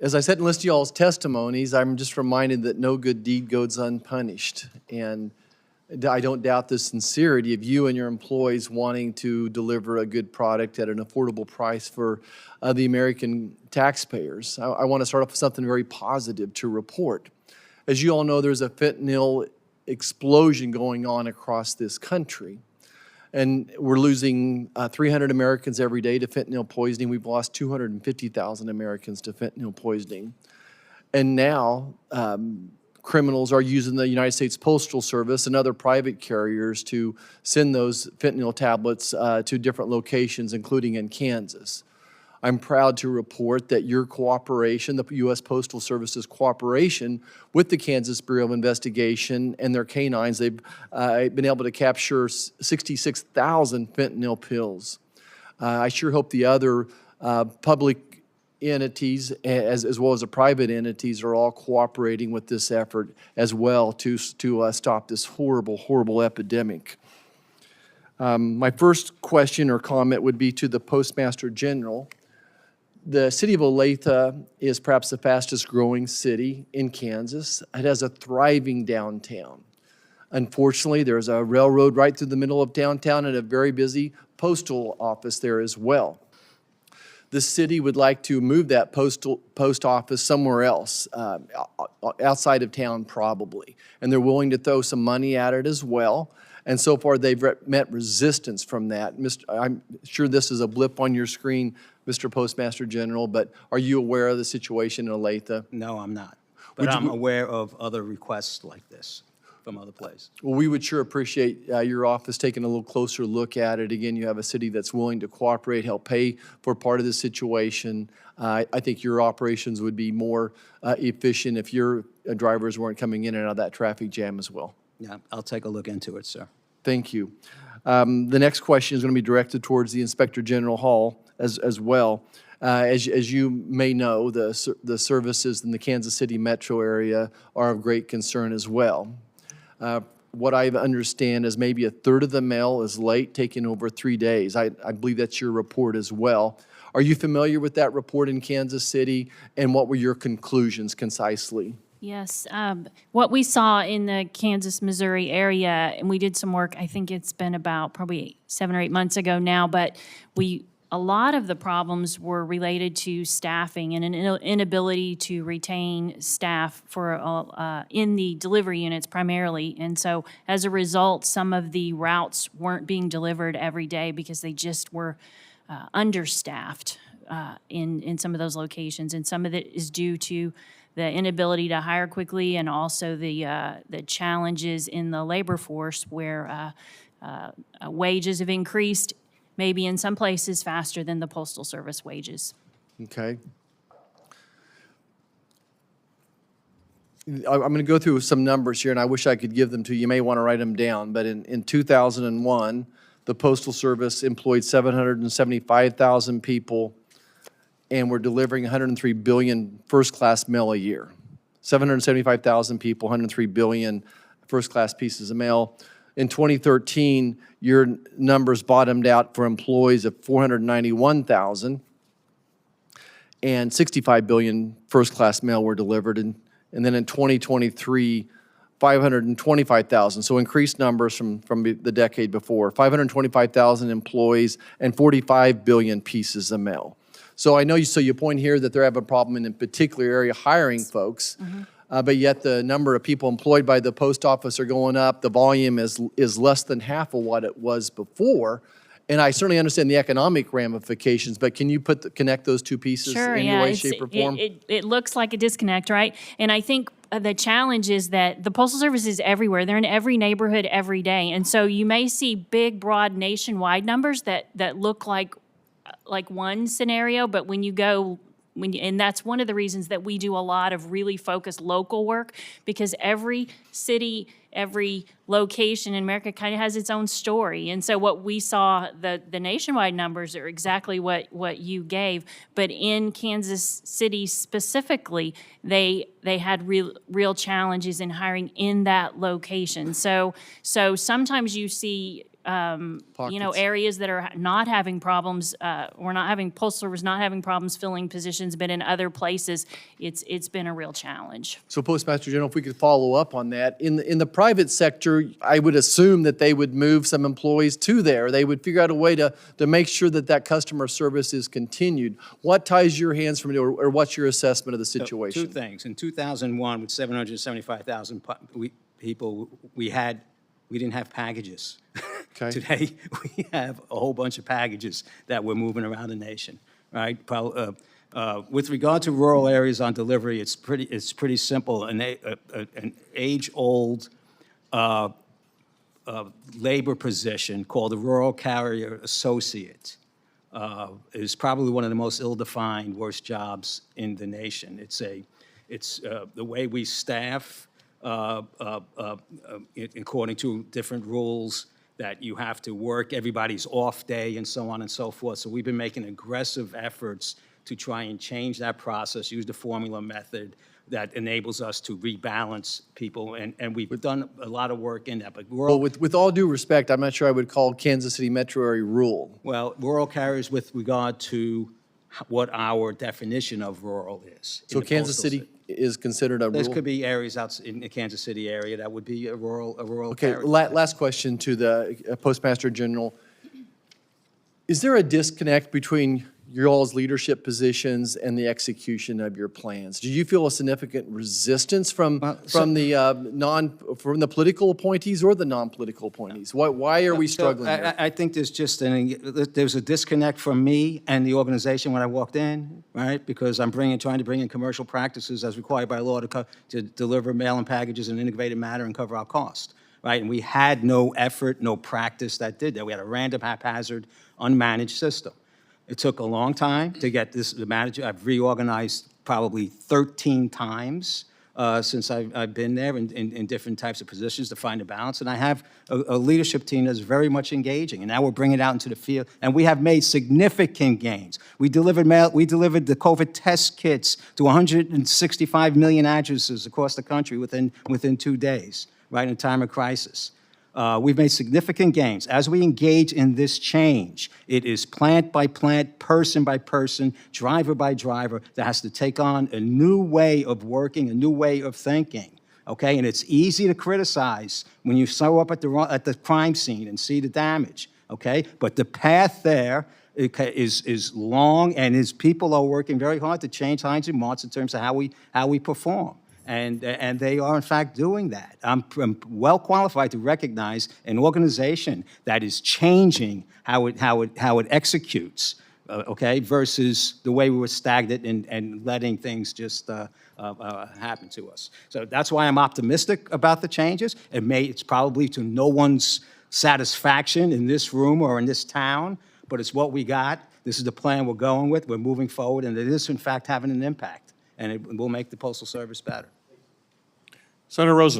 As I said in listening to y'all's testimonies, I'm just reminded that no good deed goes unpunished. And I don't doubt the sincerity of you and your employees wanting to deliver a good product at an affordable price for the American taxpayers. I want to start off with something very positive to report. As you all know, there's a fentanyl explosion going on across this country. And we're losing 300 Americans every day to fentanyl poisoning. We've lost 250,000 Americans to fentanyl poisoning. And now criminals are using the United States Postal Service and other private carriers to send those fentanyl tablets to different locations, including in Kansas. I'm proud to report that your cooperation, the U.S. Postal Service's cooperation with the Kansas Bureau of Investigation and their canines, they've been able to capture 66,000 fentanyl pills. I sure hope the other public entities, as well as the private entities, are all cooperating with this effort as well to stop this horrible, horrible epidemic. My first question or comment would be to the Postmaster General. The city of Olathe is perhaps the fastest growing city in Kansas. It has a thriving downtown. Unfortunately, there's a railroad right through the middle of downtown and a very busy postal office there as well. The city would like to move that post office somewhere else, outside of town probably, and they're willing to throw some money at it as well. And so far, they've met resistance from that. I'm sure this is a blip on your screen, Mr. Postmaster General, but are you aware of the situation in Olathe? No, I'm not. But I'm aware of other requests like this from other places. Well, we would sure appreciate your office taking a little closer look at it. Again, you have a city that's willing to cooperate, help pay for part of the situation. I think your operations would be more efficient if your drivers weren't coming in and out of that traffic jam as well. Yeah, I'll take a look into it, sir. Thank you. The next question is going to be directed towards the Inspector General Hall as well. As you may know, the services in the Kansas City metro area are of great concern as well. What I understand is maybe a third of the mail is late, taking over 3 days. I believe that's your report as well. Are you familiar with that report in Kansas City, and what were your conclusions concisely? Yes, what we saw in the Kansas, Missouri area, and we did some work, I think it's been about probably 7 or 8 months ago now, but a lot of the problems were related to staffing and an inability to retain staff for in the delivery units primarily. And so as a result, some of the routes weren't being delivered every day because they just were understaffed in some of those locations. And some of it is due to the inability to hire quickly, and also the challenges in the labor force where wages have increased, maybe in some places faster than the Postal Service wages. Okay. I'm going to go through some numbers here, and I wish I could give them to you. You may want to write them down, but in 2001, the Postal Service employed 775,000 people, and we're delivering 103 billion first-class mail a year. 775,000 people, 103 billion first-class pieces of mail. In 2013, your numbers bottomed out for employees of 491,000, and 65 billion first-class mail were delivered. And then in 2023, 525,000, so increased numbers from the decade before. 525,000 employees and 45 billion pieces of mail. So I know you point here that they have a problem in a particular area hiring folks, but yet the number of people employed by the post office are going up. The volume is less than half of what it was before. And I certainly understand the economic ramifications, but can you connect those two pieces in any way, shape, or form? It looks like a disconnect, right? And I think the challenge is that the Postal Service is everywhere. They're in every neighborhood every day. And so you may see big, broad nationwide numbers that look like one scenario, but when you go, and that's one of the reasons that we do a lot of really focused local work, because every city, every location in America kind of has its own story. And so what we saw, the nationwide numbers are exactly what you gave, but in Kansas City specifically, they had real challenges in hiring in that location. So sometimes you see you know, Pockets. areas that are not having problems, Postal Service not having problems filling positions, but in other places, it's been a real challenge. So Postmaster General, if we could follow up on that, in the private sector, I would assume that they would move some employees to there. They would figure out a way to make sure that that customer service is continued. What ties your hands from it, or what's your assessment of the situation? Two things. In 2001, with 775,000 people, we didn't have packages. Okay. Today, we have a whole bunch of packages that we're moving around the nation, right? With regard to rural areas on delivery, it's pretty simple. An age-old labor position called a rural carrier associate is probably one of the most ill-defined, worst jobs in the nation. It's the way we staff, according to different rules, that you have to work everybody's off day and so on and so forth. So we've been making aggressive efforts to try and change that process, use the formula method that enables us to rebalance people, and we've done a lot of work in that. But Well, with all due respect, I'm not sure I would call Kansas City Metro area rural. well, rural carriers with regard to what our definition of rural is. in So the Kansas postal City is considered a There rural? could be areas out in the Kansas City area that would be a rural Okay, carrier. last question to the Postmaster General. Is there a disconnect between your all's leadership positions and the execution of your plans? Do you feel a significant resistance from the political appointees or the non-political appointees? Why are we struggling here? I think there's just there's a disconnect from me and the organization when I walked in, right? Because I'm trying to bring in commercial practices as required by law to deliver mail-in packages in an integrated manner and cover our cost, right? And we had no effort, no practice that did that. We had a random, haphazard, unmanaged system. It took a long time to get the manager. I've reorganized probably 13 times since I've been there in different types of positions to find a balance. And I have a leadership team that's very much engaging. And now we're bringing it out into the field. And we have made significant gains. We delivered the COVID test kits to 165 million addresses across the country within 2 days, right, in a time of crisis. We've made significant gains. As we engage in this change, it is plant by plant, person by person, driver by driver that has to take on a new way of working, a new way of thinking, okay? And it's easy to criticize when you show up at the crime scene and see the damage, okay? But the path there is long, and his people are working very hard to change Heinz and Martz in terms of how we perform. And they are, in fact, doing that. I'm well qualified to recognize an organization that is changing how it executes, okay, versus the way we were stagnant and letting things just happen to us. So that's why I'm optimistic about the changes. It's probably to no one's satisfaction in this room or in this town, but it's what we got. This is the plan we're going with. We're moving forward, and it is, in fact, having an impact, and it will make the Postal Service better. Senator Rosen.